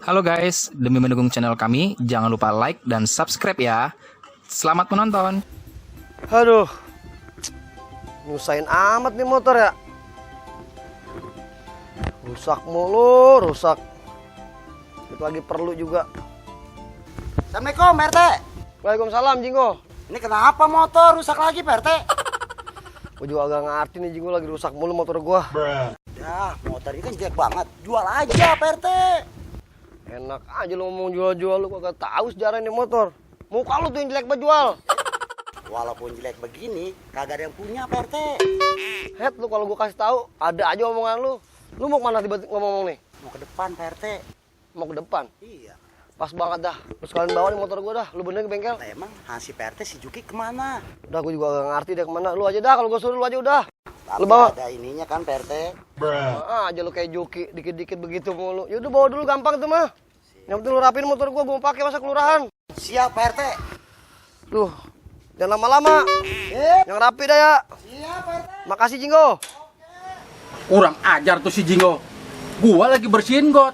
Halo guys, demi mendukung channel kami, jangan lupa like dan subscribe ya. Selamat menonton. Aduh, nyusahin amat nih motor ya. Rusak mulu, rusak. Itu lagi perlu juga. Assalamualaikum Pak RT. Waalaikumsalam Jinggo. Ini kenapa motor rusak lagi Pak RT? Gue juga agak ngerti nih Jinggo, lagi rusak mulu motor gua. Ya motor ini kan jelek banget. Jual aja Pak RT. Enak aja lu ngomong jual-jual, lu kagak tahu sejarah ini motor. Muka lu tuh yang jelek jual. Walaupun jelek begini, kagak ada yang punya Pak RT. Head lu kalau gua kasih tahu, ada aja omongan lu. Lu mau kemana tiba-tiba ngomong nih? Mau ke depan Pak RT. Mau ke depan? Iya. Pas banget dah. Lu sekalian bawa nih motor gua dah. Lu bener ke bengkel? Lah emang si Pak RT si Juki kemana? Udah gua juga agak ngerti deh kemana. Lu aja dah, kalau gua suruh lu aja udah. Tapi Lu bawa. ada ininya kan Pak RT. Aja lu kayak Juki, dikit-dikit begitu mulu. Ya udah bawa dulu gampang tuh mah. Yang penting lu rapiin motor gua mau pakai masa kelurahan. Siap Pak RT. Duh, jangan lama-lama. Yang rapi dah ya. Siap Pak RT. Makasih Jinggo. Kurang ajar tuh si Jinggo. Gua lagi bersihin got.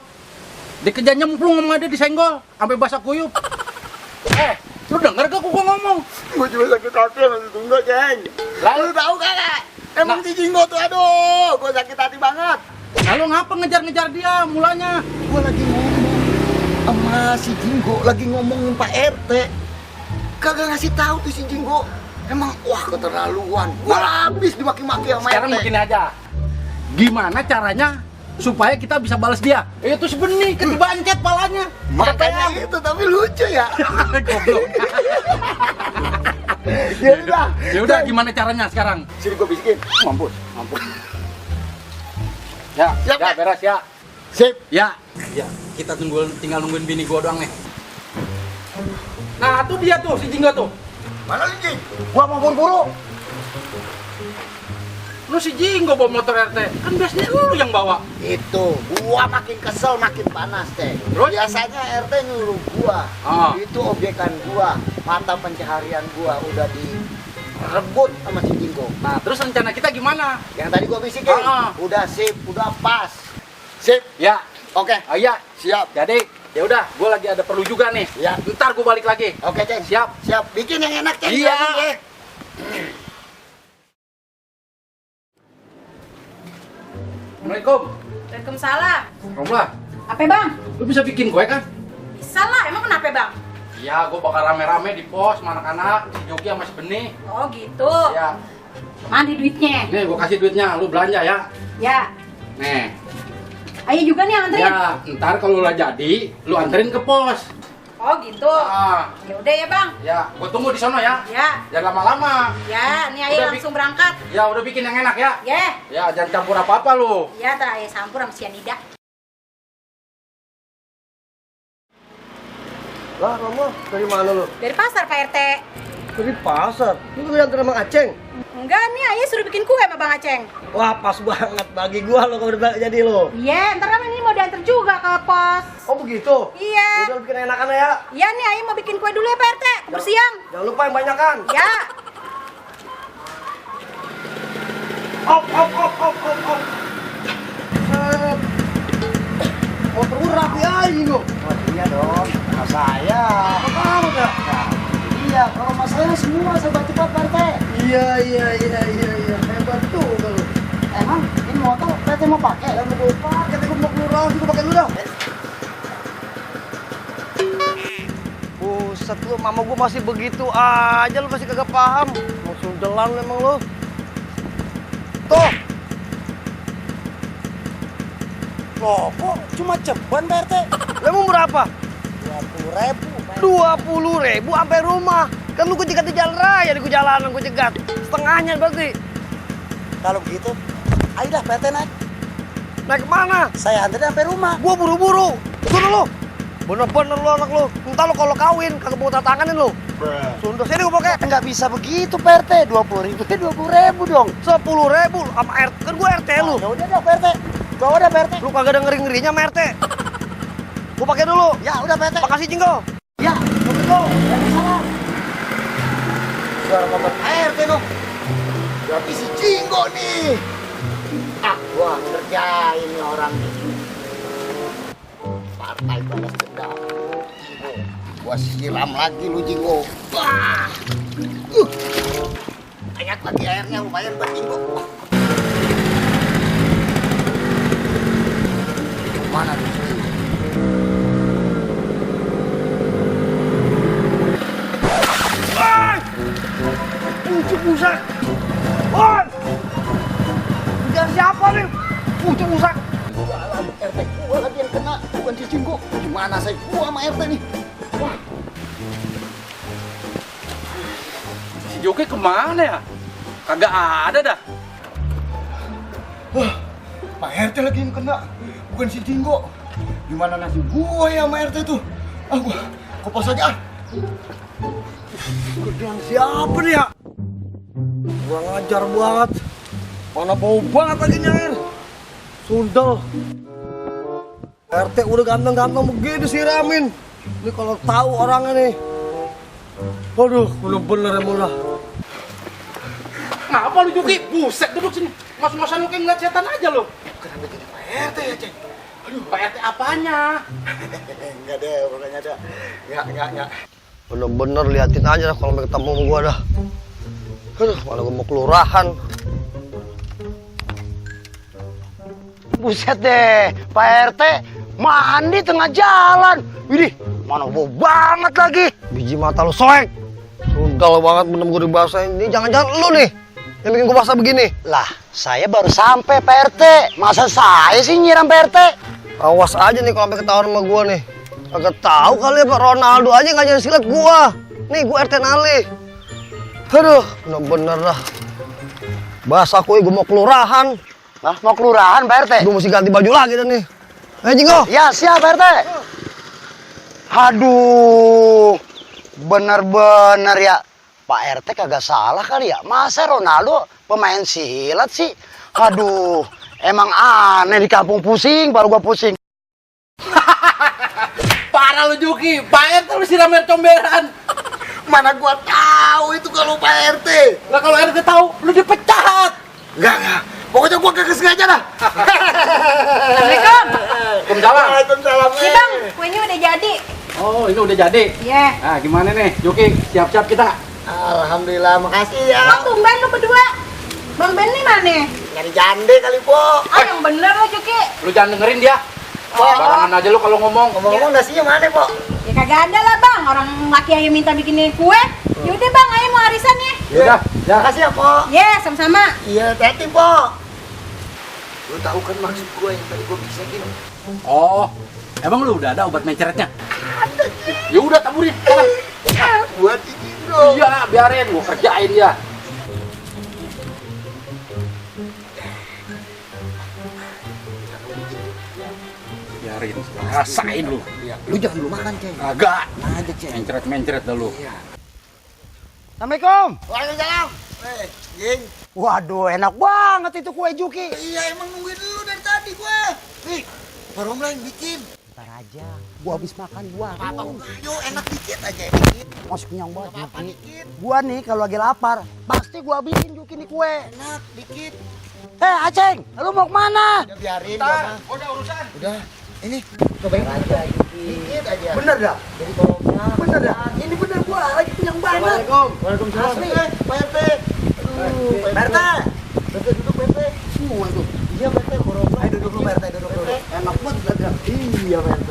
Dikejar nyemplung sama dia disenggol sampai basah kuyup. Lu denger gak gua ngomong? Gua juga sakit hati sama si Jinggo, Ceng. Lalu Tahu kagak? Emang si Jinggo tuh aduh, gua sakit hati banget. lalu ngapa ngejar-ngejar dia mulanya? Gua lagi ngomong sama si Jinggo, lagi ngomongin Pak RT. Kagak ngasih tahu tuh si Jinggo. Emang wah keterlaluan. Gua habis dimaki-maki sama Sekarang RT. begini aja. Gimana caranya supaya kita bisa balas dia? Itu si Benih kan dibancet palanya. Makanya itu tapi lucu ya. Goblok. Ya udah gimana caranya sekarang? Sini gua bisikin. Mampus. Ya, Siap, ya Pak. beres ya. Sip. Ya, kita tinggal nungguin bini gua doang nih. Nah, tuh dia tuh si Jinggo tuh. Mana lu, Jing? Gua mau buru-buru. Lu si Jinggo bawa motor RT. Kan biasanya lu yang bawa. Itu, gua makin kesel makin panas, Teh. Terus? Biasanya RT nyuruh gua. Ah. Itu objekan gua, mata pencaharian gua udah direbut sama si Jinggo. Nah, terus rencana kita gimana? Yang tadi gua bisikin, Ah. udah sip, udah pas. Sip. Ya, Oke. iya. Siap. Jadi, ya udah, gua lagi ada perlu juga nih. Ya. Ntar gua balik lagi. Oke, Ceng. Siap. Siap. Bikin yang enak, Ceng. Iya. Bikin, ya. Assalamualaikum. Waalaikumsalam. Romlah, Apa bang? lu bisa bikin kue kan? Bisa lah, emang kenapa bang? Iya, gua bakal rame-rame di pos sama anak-anak, si Joki sama si Benih. Oh gitu. Ya, Mandi duitnya. nih gua kasih duitnya, lu belanja ya. Ya. Nih, Ayo juga nih anterin. ya, ntar kalau udah jadi, lu anterin ke pos. Oh gitu. Ah, Ya udah ya bang. ya, gua tunggu di sono ya. Ya. Jangan lama-lama. Ya, nih ayo Udah, langsung berangkat. Ya, udah bikin yang enak ya. Ya. Ya, jangan campur apa-apa lu. Ya, ntar ayo campur sama sianida. Lah, Romo, dari mana lu? Dari pasar Pak RT. Dari pasar. Lu tuh yang terima Aceng. Enggak nih, ayo suruh bikin kue sama Bang Aceng. Wah, pas banget bagi gua lo kalau udah jadi lo. Iya, ntar kan ini mau diantar juga ke pos. Oh begitu? Iya. Udah bikin enakan ya. Iya nih, ayo mau bikin kue dulu ya Pak RT. Keburu siang. Jangan lupa yang banyak kan. Ya. Op. Motor gua rapi aja lo. Oh iya dong, sama saya. Apa kamu kak? Iya, kalau masalahnya semua serba cepat Pak RT. Iya. Hebat tuh kalau. Emang ini motor PT mau pakai? Jangan lupa, kita mau keluar, kita pakai dulu dah. Buset lu, mama gua masih begitu aja, lu masih kagak paham. Mau sundelan emang lu. Tuh. Loh, kok cuma ceban Pak RT? Lu mau berapa? 20.000. 20.000 sampai rumah. Kan lu cegat di jalan raya, di jalanan gua cegat. Setengahnya berarti. Kalau begitu, ayolah Pak RT naik. Naik kemana? Saya anterin sampai rumah. Gua buru-buru. Suruh lu. Bener-bener lu anak lu. Entar lu kalau kawin kagak mau tanganin lu. Sunda sini gua pakai. Nggak bisa begitu Pak RT. 20.000 20.000 dong. 10.000 sama RT. Kan gua RT lu. Ya udah dah Pak RT. Bawa dah Pak RT. Lu kagak ada ngeri-ngerinya sama RT. Gua pakai dulu. Ya udah Pak RT. Makasih Jinggo. Ya, betul. Jangan salah. Suara motor RT dong. Berarti si Jinggo nih. Gua ngerjain nih orang nih. Pak Partai balas dendam. Jinggo, gua siram lagi lu Jinggo. Wah. Banyak lagi airnya lumayan buat Jinggo. Mana tuh Jinggo? Pucuk rusak. Woi! Kejar siapa nih? Pucuk rusak. RT gua lagi yang kena, bukan si Jinggo. Gimana saya gua sama RT nih? Wah, Si Juki kemana ya? Kagak ada dah. wah, Pak RT lagi yang kena, bukan si Jinggo. Gimana nasib gua ya sama RT tuh? Ah, gua kopas aja. Kerjaan siapa nih ya? Kurang ajar banget. Mana bau banget lagi nih air. Sundel. RT udah ganteng-ganteng begini siramin. Ini kalau tahu orangnya nih. Aduh, bener-bener emang lah. Ngapa lu Juki? Buset, duduk sini. Mas-masan lu kayak ngeliat setan aja lu. Kenapa jadi Pak RT ya, Ceng? Aduh, Pak RT apanya? Enggak deh, pokoknya ada. Enggak. Bener-bener liatin aja dah kalau ketemu sama gua dah. Aduh, malah gua mau kelurahan. Buset deh, Pak RT mandi tengah jalan. Widih, mana bau banget lagi. Biji mata lu soek. Sundel banget bener gua dibasahin. Ini jangan-jangan lu nih yang bikin gua basah begini. Lah, saya baru sampai Pak RT. Masa saya sih nyiram Pak RT? Awas aja nih kalau sampai ketahuan sama gua nih. Kagak tahu kali ya Pak Ronaldo aja ngajarin silat gua. Nih gua RT Nali. Aduh, bener-bener dah. Basah kuy, gua mau kelurahan. Nah, mau kelurahan Pak RT? Gua mesti ganti baju lagi dah nih. Jinggo. Ya, siap Pak RT. Aduh, bener-bener ya. Pak RT kagak salah kali ya. Masa Ronaldo pemain silat sih? Aduh, emang aneh di kampung pusing, baru gua pusing. Parah lu Juki, Pak RT lu siram air comberan. Mana gua tahu itu kalau Pak RT. Lah kalau RT tahu, lu dipecat. Enggak. Pokoknya gua kagak sengaja dah. Assalamualaikum. Waalaikumsalam. Waalaikumsalam. Nih bang, kuenya udah jadi. Oh, ini udah jadi. Iya. Nah, gimana nih, Juki? Siap-siap kita. Alhamdulillah, makasih ya. Bang tumben lu berdua. Bang Ben nih mana? Nyari jande kali, Po. Ah yang bener lo Juki. Lu jangan dengerin dia. Barangan aja lu kalau ngomong. Ngomong-ngomong nasinya mana, Po? Ya kagak ada lah bang. Orang laki ayah minta bikinin kue. Yaudah bang, ayah mau arisan ya. Udah, ya. Makasih ya, Po. Ya sama-sama. Iya, hati, Po. Lu tahu kan maksud gua yang tadi gua bisikin? Oh, emang lu udah ada obat menceretnya? Ya udah taburin, tangan. Buat ini dong. Iya, biarin gua kerjain ya. Biarin, rasain lu. Lu jangan dulu makan, Ceng. Agak. Ada, Ceng. Mencret-mencret dah lu. Assalamualaikum. Waalaikumsalam. Jing. Waduh, enak banget itu kue Juki. Iya, emang nungguin dulu dari tadi gue. Nih, Pak Romla yang bikin. Ntar aja, gua habis makan gua. Apa yo enak dikit aja dikit. Masuk kenyang banget Juki. Dikit. Gua nih kalau lagi lapar, pasti gua bikin Juki nih kue. Enak dikit. Aceng, lu mau kemana? Udah biarin gua. Udah urusan. Udah, ini cobain aja dikit aja. Bener dah? Jadi Pak Romla. Bener dah? Ini bener gua lagi kenyang banget. Assalamualaikum. Waalaikumsalam. Asli, Pak RT. Pak RT. Duduk Pak RT. Semua itu. Iya Pak RT, Ayo duduk dulu Pak RT, duduk dulu. Enak banget dagang. Iya Pak RT.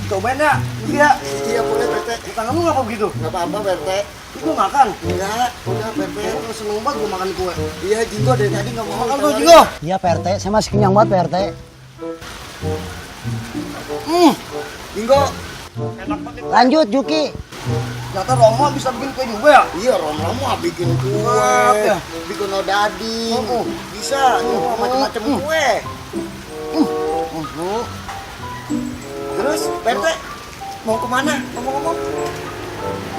Cobain ya. Iya. Iya boleh Pak RT. Tangan lu ngapa begitu? Enggak apa-apa Pak RT. Gua makan. Enggak, udah Pak RT. Gua seneng banget gua makan kue. Iya Jinggo dari tadi enggak mau Makan tuh Jinggo. Iya Pak RT, saya masih kenyang banget Pak RT. Jinggo. Lanjut Juki. Ternyata Romo bisa bikin kue juga ya? Iya, Romo mah bikin kue, Ya. bikin odading, bisa, macam-macam kue. Terus, Pak RT, mau kemana? Ngomong-ngomong.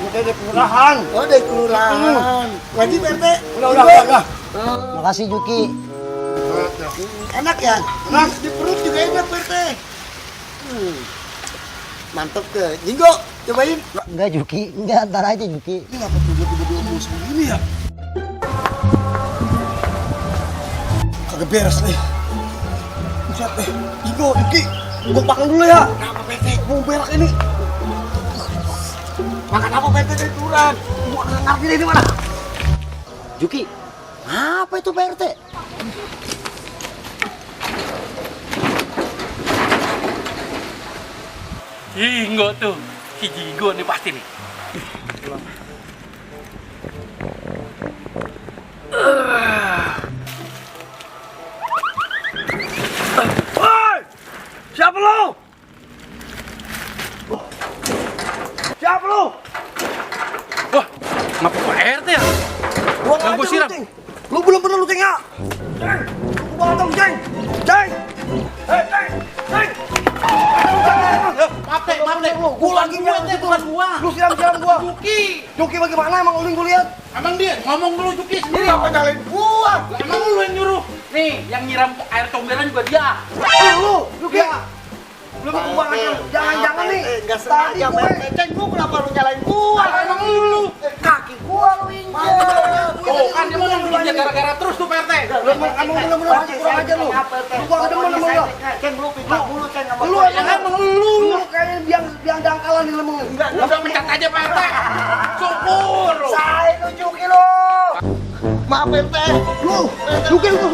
Udah di kelurahan. Oh, dari kelurahan. Lagi Pak RT. Udah. Makasih Juki. Enak ya? Enak. Di perut juga enak Pak RT. Mantep ke. Jinggo, cobain. Enggak Juki, enggak, ntar aja Juki. Ini ngapa tiba-tiba diomong begini ya? Kagak beres nih. Buset deh. Jinggo, Juki, gua makan dulu ya. Kenapa Pak RT? kampung berak ini. Makan apa Pak RT dari turun? Gua nggak ngerti deh ini mana. Juki, apa itu Pak RT? Jinggo tuh. Si Jinggo nih pasti nih. Woi! Siapa lo? Siapa lo? Wah, ngapa Pak RT ya? Gua Yang gua ngajar siram. lu, Ceng. Lu belum pernah lu, Ceng, ya? Ceng! Lu bawa dong, Ceng! Ceng! Ceng! Ceng! Maaf deh. Gua lagi nyaram situ. Lu siram gua. Juki bagaimana emang lu yang gua lihat? Emang dia ngomong dulu Juki sendiri. Apa nyalain gua? Lah, emang lu yang nyuruh? Nih, yang nyiram air comberan juga dia. Lu, Juki. Lu mau gua ngajar. Jangan-jangan nih. Enggak sengaja Pak RT. Ceng, lu kenapa lu nyalain gua? Lah, emang lu. Kaki gua lu injek. Oh, kan dia mau nginjek gara-gara terus tuh Pak RT. Lu emang bener-bener kurang ajar lu. Lu gua demen sama lu. Ceng, lu pinta mulu Ceng sama Lu gua. aja emang lu kayaknya biang dangkalan di lemeng. Udah pecat aja Pak RT. Syukur. Saya lu Juki lu. Maaf RT. Lu, Juki lu.